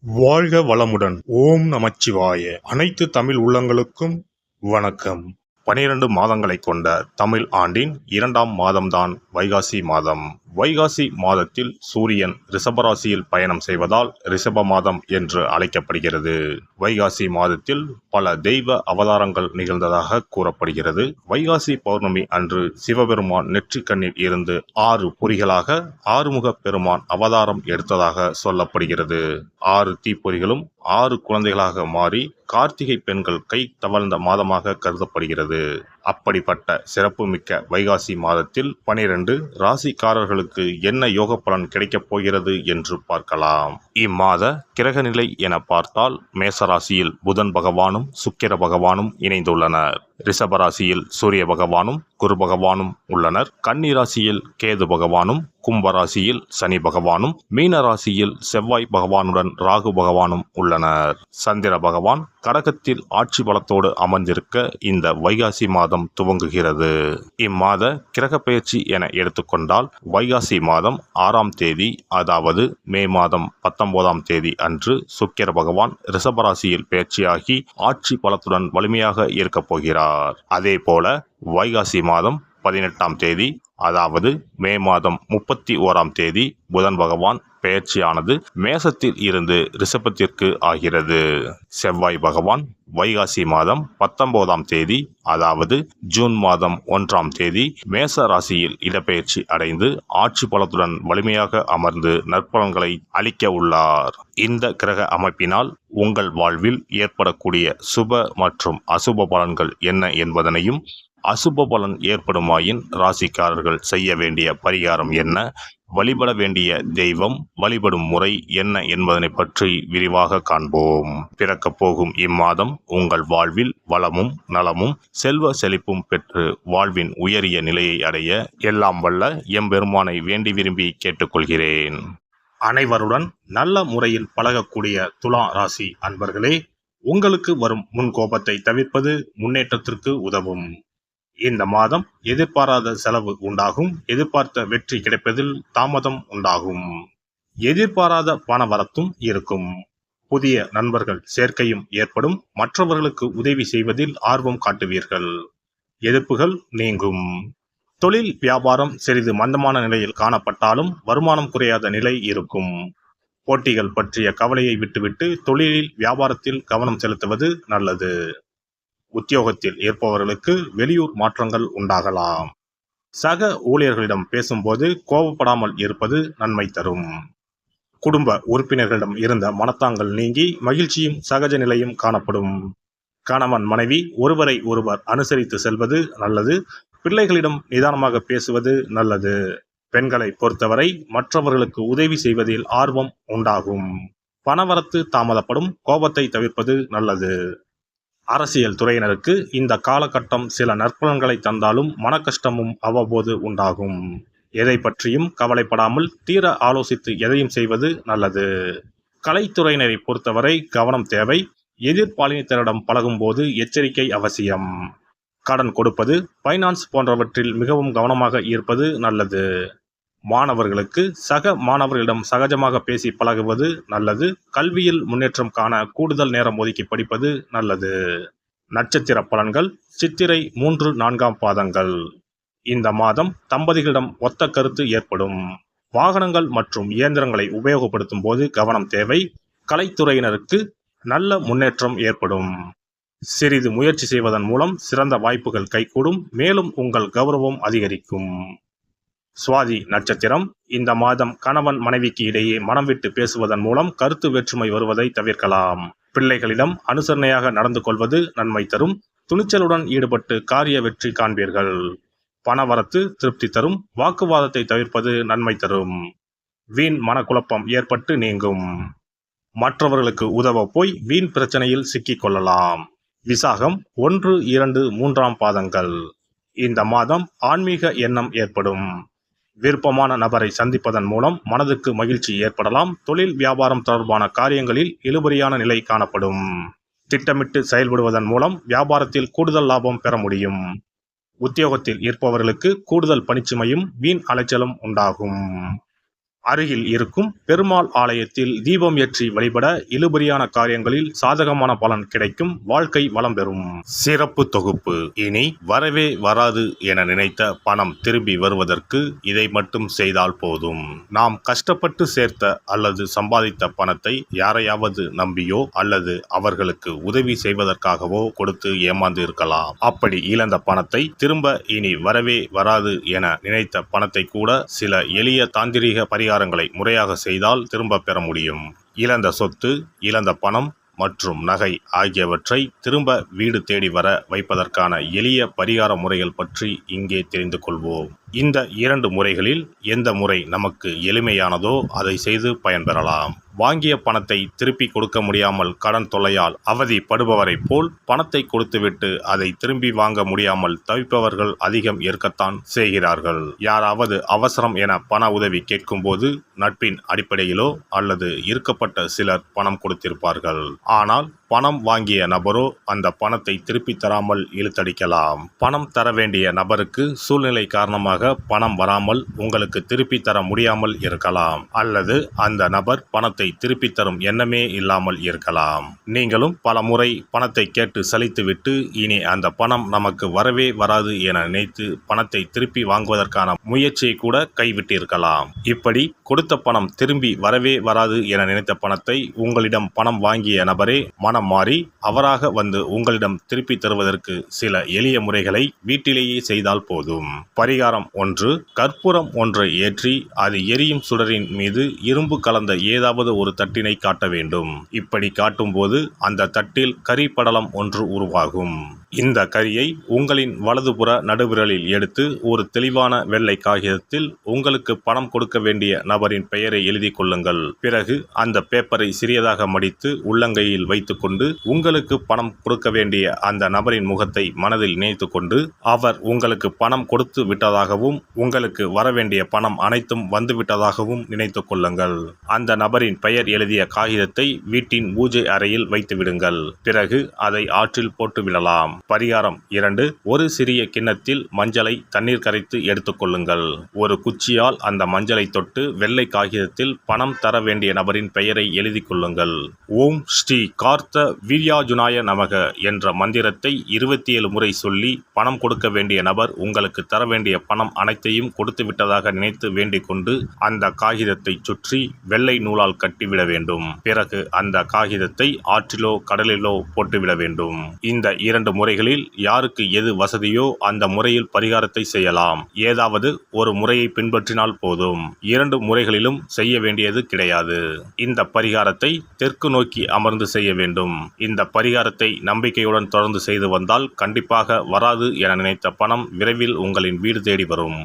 வாழ்க வளமுடன். ஓம் நமச்சிவாய. அனைத்து தமிழ் உள்ளங்களுக்கும் வணக்கம். 12 மாதங்களை கொண்ட தமிழ் ஆண்டின் 2ஆம் மாதம்தான் வைகாசி மாதம். வைகாசி மாதத்தில் சூரியன் ரிஷபராசியில் பயணம் செய்வதால் ரிஷப மாதம் என்று அழைக்கப்படுகிறது. வைகாசி மாதத்தில் பல தெய்வ அவதாரங்கள் நிகழ்ந்ததாக கூறப்படுகிறது. வைகாசி பௌர்ணமி அன்று சிவபெருமான் நெற்றிக்கண்ணில் இருந்து 6 பொறிகளாக ஆறுமுக பெருமான் அவதாரம் எடுத்ததாக சொல்லப்படுகிறது. 6 தீப்பொறிகளும் 6 குழந்தைகளாக மாறி கார்த்திகை பெண்கள் கை தவழ்ந்த மாதமாக கருதப்படுகிறது. அப்படிப்பட்ட சிறப்புமிக்க வைகாசி மாதத்தில் 12 ராசிக்காரர்களுக்கு என்ன யோக பலன் கிடைக்கப் போகிறது என்று பார்க்கலாம். இம்மாத கிரகநிலை என பார்த்தால் மேசராசியில் புதன் பகவானும் சுக்கிர பகவானும் இணைந்துள்ளனர். ரிஷபராசியில் சூரிய பகவானும் குரு பகவானும் உள்ளனர். கன்னி ராசியில் கேது பகவானும், கும்பராசியில் சனி பகவானும், மீன ராசியில் செவ்வாய் பகவானுடன் ராகு பகவானும் உள்ளனர். சந்திர பகவான் கடகத்தில் ஆட்சி பலத்தோடு அமர்ந்திருக்க இந்த வைகாசி மாதம் துவங்குகிறது. இம்மாத கிரக பெயர்ச்சி என எடுத்துக்கொண்டால் வைகாசி மாதம் 6ஆம் தேதி, அதாவது மே மாதம் 19ஆம் தேதி அன்று சுக்கிர பகவான் ரிஷபராசியில் பெயர்ச்சியாகி ஆட்சி பலத்துடன் வலிமையாக இருக்கப் போகிறார். அதே போல வைகாசி மாதம் 18ஆம் தேதி, அதாவது மே மாதம் 31ஆம் தேதி புதன் பகவான் பெயர்ச்சியானது மேசத்தில் இருந்து ரிஷபத்திற்கு ஆகிறது. செவ்வாய் பகவான் வைகாசி மாதம் 19ஆம் தேதி, அதாவது ஜூன் மாதம் 1ஆம் தேதி மேச ராசியில் இடப்பெயர்ச்சி அடைந்து ஆட்சி பலத்துடன் வலிமையாக அமர்ந்து நற்பலன்களை அளிக்க உள்ளார். இந்த கிரக அமைப்பினால் உங்கள் வாழ்வில் ஏற்படக்கூடிய சுப மற்றும் அசுப பலன்கள் என்ன என்பதனையும், அசுப பலன் ஏற்படுமாயின் ராசிக்காரர்கள் செய்ய வேண்டிய பரிகாரம் என்ன, வழிபட வேண்டிய தெய்வம், வழிபடும் முறை என்ன என்பதனை பற்றி விரிவாக காண்போம். பிறக்கப் போகும் இம்மாதம் உங்கள் வாழ்வில் வளமும் நலமும் செல்வ செழிப்பும் பெற்று வாழ்வின் உயரிய நிலையை அடைய எல்லாம் வல்ல எம்பெருமானை வேண்டி விரும்பி கேட்டுக்கொள்கிறேன். அனைவருடன் நல்ல முறையில் பழகக்கூடிய துலா ராசி அன்பர்களே, உங்களுக்கு வரும் முன்கோபத்தை தவிர்ப்பது முன்னேற்றத்திற்கு உதவும். இந்த மாதம் எதிர்பாராத செலவு உண்டாகும். எதிர்பார்த்த வெற்றி கிடைப்பதில் தாமதம் உண்டாகும். எதிர்பாராத பணவரத்தும் இருக்கும். புதிய நண்பர்கள் சேர்க்கையும் ஏற்படும். மற்றவர்களுக்கு உதவி செய்வதில் ஆர்வம் காட்டுவீர்கள். எதிர்ப்புகள் நீங்கும். தொழில் வியாபாரம் சிறிது மந்தமான நிலையில் காணப்பட்டாலும் வருமானம் குறையாத நிலை இருக்கும். போட்டிகள் பற்றிய கவலையை விட்டுவிட்டு தொழிலில் வியாபாரத்தில் கவனம் செலுத்துவது நல்லது. உத்தியோகத்தில் இருப்பவர்களுக்கு வெளியூர் மாற்றங்கள் உண்டாகலாம். சக ஊழியர்களிடம் பேசும்போது கோபப்படாமல் இருப்பது நன்மை தரும். குடும்ப உறுப்பினர்களிடம் இருந்த மனத்தாங்கள் நீங்கி மகிழ்ச்சியும் சகஜ நிலையும் காணப்படும். கணவன் மனைவி ஒருவரை ஒருவர் அனுசரித்து செல்வது நல்லது. பிள்ளைகளிடம் நிதானமாக பேசுவது நல்லது. பெண்களை பொறுத்தவரை மற்றவர்களுக்கு உதவி செய்வதில் ஆர்வம் உண்டாகும். பணவரத்து தாமதப்படும். கோபத்தை தவிர்ப்பது நல்லது. அரசியல் துறையினருக்கு இந்த காலகட்டம் சில நற்பலன்களை தந்தாலும் மன கஷ்டமும் அவ்வப்போது உண்டாகும். எதை பற்றியும் கவலைப்படாமல் தீர ஆலோசித்து எதையும் செய்வது நல்லது. கலைத்துறையினரை பொறுத்தவரை கவனம் தேவை. எதிர்பாலினத்தினரிடம் பழகும்போது எச்சரிக்கை அவசியம். கடன் கொடுப்பது, பைனான்ஸ் போன்றவற்றில் மிகவும் கவனமாக இருப்பது நல்லது. மாணவர்களுக்கு சக மாணவர்களிடம் சகஜமாக பேசி பழகுவது நல்லது. கல்வியில் முன்னேற்றம் காண கூடுதல் நேரம் ஒதுக்கி படிப்பது நல்லது. நட்சத்திர பலன்கள் சித்திரை 3, 4ஆம் பாதங்கள். இந்த மாதம் தம்பதிகளிடம் ஒத்த கருத்து ஏற்படும். வாகனங்கள் மற்றும் இயந்திரங்களை உபயோகப்படுத்தும் போது கவனம் தேவை. கலைத்துறையினருக்கு நல்ல முன்னேற்றம் ஏற்படும். சிறிது முயற்சி செய்வதன் மூலம் சிறந்த வாய்ப்புகள் கைகூடும். மேலும் உங்கள் கௌரவம் அதிகரிக்கும். சுவாதி நட்சத்திரம். இந்த மாதம் கணவன் மனைவிக்கு இடையே மனம் விட்டு பேசுவதன் மூலம் கருத்து வேற்றுமை வருவதை தவிர்க்கலாம். பிள்ளைகளிடம் அனுசரணையாக நடந்து கொள்வது நன்மை தரும். துணிச்சலுடன் ஈடுபட்டு காரிய வெற்றி காண்பீர்கள். பணவரத்து திருப்தி தரும். வாக்குவாதத்தை தவிர்ப்பது நன்மை தரும். வீண் மனக்குழப்பம் ஏற்பட்டு நீங்கும். மற்றவர்களுக்கு உதவ போய் வீண் பிரச்சனையில் சிக்கிக் கொள்ளலாம். விசாகம் 1, 2, 3ஆம் பாதங்கள். இந்த மாதம் ஆன்மீக எண்ணம் ஏற்படும். விருப்பமான நபரை சந்திப்பதன் மூலம் மனதுக்கு மகிழ்ச்சி ஏற்படலாம். தொழில் வியாபாரம் தொடர்பான காரியங்களில் இழுபறியான நிலை காணப்படும். திட்டமிட்டு செயல்படுவதன் மூலம் வியாபாரத்தில் கூடுதல் லாபம் பெற முடியும். உத்தியோகத்தில் இருப்பவர்களுக்கு கூடுதல் பணிச்சுமையும் வீண் அலைச்சலும் உண்டாகும். அருகில் இருக்கும் பெருமாள் ஆலயத்தில் தீபம் ஏற்றி வழிபட இழுபறியான காரியங்களில் சாதகமான பலன் கிடைக்கும், வாழ்க்கை வளம் பெறும். சிறப்பு தொகுப்பு. இனி வரவே வராது என நினைத்த பணம் திரும்பி வருவதற்கு இதை மட்டும் செய்தால் போதும். நாம் கஷ்டப்பட்டு சேர்த்த அல்லது சம்பாதித்த பணத்தை யாரையாவது நம்பியோ அல்லது அவர்களுக்கு உதவி செய்வதற்காகவோ கொடுத்து ஏமாந்து இருக்கலாம். அப்படி இழந்த பணத்தை திரும்ப இனி வரவே வராது என நினைத்த பணத்தை கூட சில எளிய தாந்திரீக பரிகாரங்களை முறையாக செய்தால் திரும்ப பெற முடியும். இழந்த சொத்து, இழந்த பணம் மற்றும் நகை ஆகியவற்றை திரும்ப வீடு தேடி வர வைப்பதற்கான எளிய பரிகார முறைகள் பற்றி இங்கே தெரிந்து கொள்வோம். இந்த 2 முறைகளில் எந்த முறை நமக்கு எளிமையானதோ அதை செய்து பயன்பெறலாம். வாங்கிய பணத்தை திருப்பி கொடுக்க முடியாமல் கடன் தொல்லையால் அவதிப்படுபவரை போல் பணத்தை கொடுத்துவிட்டு அதை திரும்பி வாங்க முடியாமல் தவிப்பவர்கள் அதிகம் இருக்கத்தான் செய்கிறார்கள். யாராவது அவசரம் என பண உதவி கேட்கும்போது நட்பின் அடிப்படையிலோ அல்லது இருக்கப்பட்ட சிலர் பணம் கொடுத்திருப்பார்கள். ஆனால் பணம் வாங்கிய நபரோ அந்த பணத்தை திருப்பி தராமல் இழுத்தடிக்கலாம். பணம் தர வேண்டிய நபருக்கு சூழ்நிலை காரணமாக பணம் வராமல் உங்களுக்கு திருப்பி தர முடியாமல் இருக்கலாம். அல்லது அந்த நபர் பணத்தை திருப்பி தரும் எண்ணமே இல்லாமல் இருக்கலாம். நீங்களும் பல முறை பணத்தை கேட்டு சலித்துவிட்டு இனி அந்த பணம் நமக்கு வரவே வராது என நினைத்து பணத்தை திருப்பி வாங்குவதற்கான முயற்சியை கூட கைவிட்டிருக்கலாம். இப்படி கொடுத்த பணம் திரும்பி வரவே வராது என நினைத்த பணத்தை உங்களிடம் பணம் வாங்கிய நபரே மனம் மாறி அவராக வந்து உங்களிடம் திருப்பி தருவதற்கு சில எளிய முறைகளை வீட்டிலேயே செய்தால் போதும். பரிகாரம் 1. கற்பூரம் ஒன்றை ஏற்றி அது எரியும் சுடரின் மீது இரும்பு கலந்த ஏதாவது ஒரு தட்டினை காட்ட வேண்டும். இப்படி காட்டும்போது அந்த தட்டில் கரி படலம் ஒன்று உருவாகும். இந்த கரியை உங்களின் வலதுபுற நடுவிரலில் எடுத்து ஒரு தெளிவான வெள்ளை காகிதத்தில் உங்களுக்கு பணம் கொடுக்க வேண்டிய நபரின் பெயரை எழுதி கொள்ளுங்கள். பிறகு அந்த பேப்பரை சிறியதாக மடித்து உள்ளங்கையில் வைத்துக்கொண்டு உங்களுக்கு பணம் கொடுக்க வேண்டிய அந்த நபரின் முகத்தை மனதில் நினைத்து கொண்டு அவர் உங்களுக்கு பணம் கொடுத்து விட்டதாகவும் உங்களுக்கு வரவேண்டிய பணம் அனைத்தும் வந்துவிட்டதாகவும் நினைத்து கொள்ளுங்கள். அந்த நபரின் பெயர் எழுதிய காகிதத்தை வீட்டின் பூஜை அறையில் வைத்து விடுங்கள். பிறகு அதை ஆற்றில் போட்டு விடலாம். பரிகாரம் 2. ஒரு சிறிய கிண்ணத்தில் மஞ்சளை தண்ணீர் கரைத்து எடுத்துக்கொள்ளுங்கள். ஒரு குச்சியால் அந்த மஞ்சளை தொட்டு வெள்ளை காகிதத்தில் பணம் தர வேண்டிய நபரின் பெயரை எழுதி கொள்ளுங்கள். ஓம் ஸ்ரீ கார்த்த வீர்யாஜுனாய நமக என்ற மந்திரத்தை 27 முறை சொல்லி பணம் கொடுக்க வேண்டிய நபர் உங்களுக்கு தர வேண்டிய பணம் அனைத்தையும் கொடுத்து விட்டதாக நினைத்து வேண்டிக் கொண்டு அந்த காகிதத்தை சுற்றி வெள்ளை நூலால் கட்டிவிட வேண்டும். பிறகு அந்த காகிதத்தை ஆற்றிலோ கடலிலோ போட்டுவிட வேண்டும். இந்த 2 முறைகளில் யாருக்கு எது வசதியோ அந்த முறையில் பரிகாரத்தை செய்யலாம். ஏதாவது ஒரு முறையை பின்பற்றினால் போதும். 2 முறைகளிலும் செய்ய வேண்டியது கிடையாது. இந்த பரிகாரத்தை தெற்கு நோக்கி அமர்ந்து செய்ய வேண்டும். இந்த பரிகாரத்தை நம்பிக்கையுடன் தொடர்ந்து செய்து வந்தால் கண்டிப்பாக வராது என நினைத்த பணம் விரைவில் உங்களின் வீடு தேடி வரும்.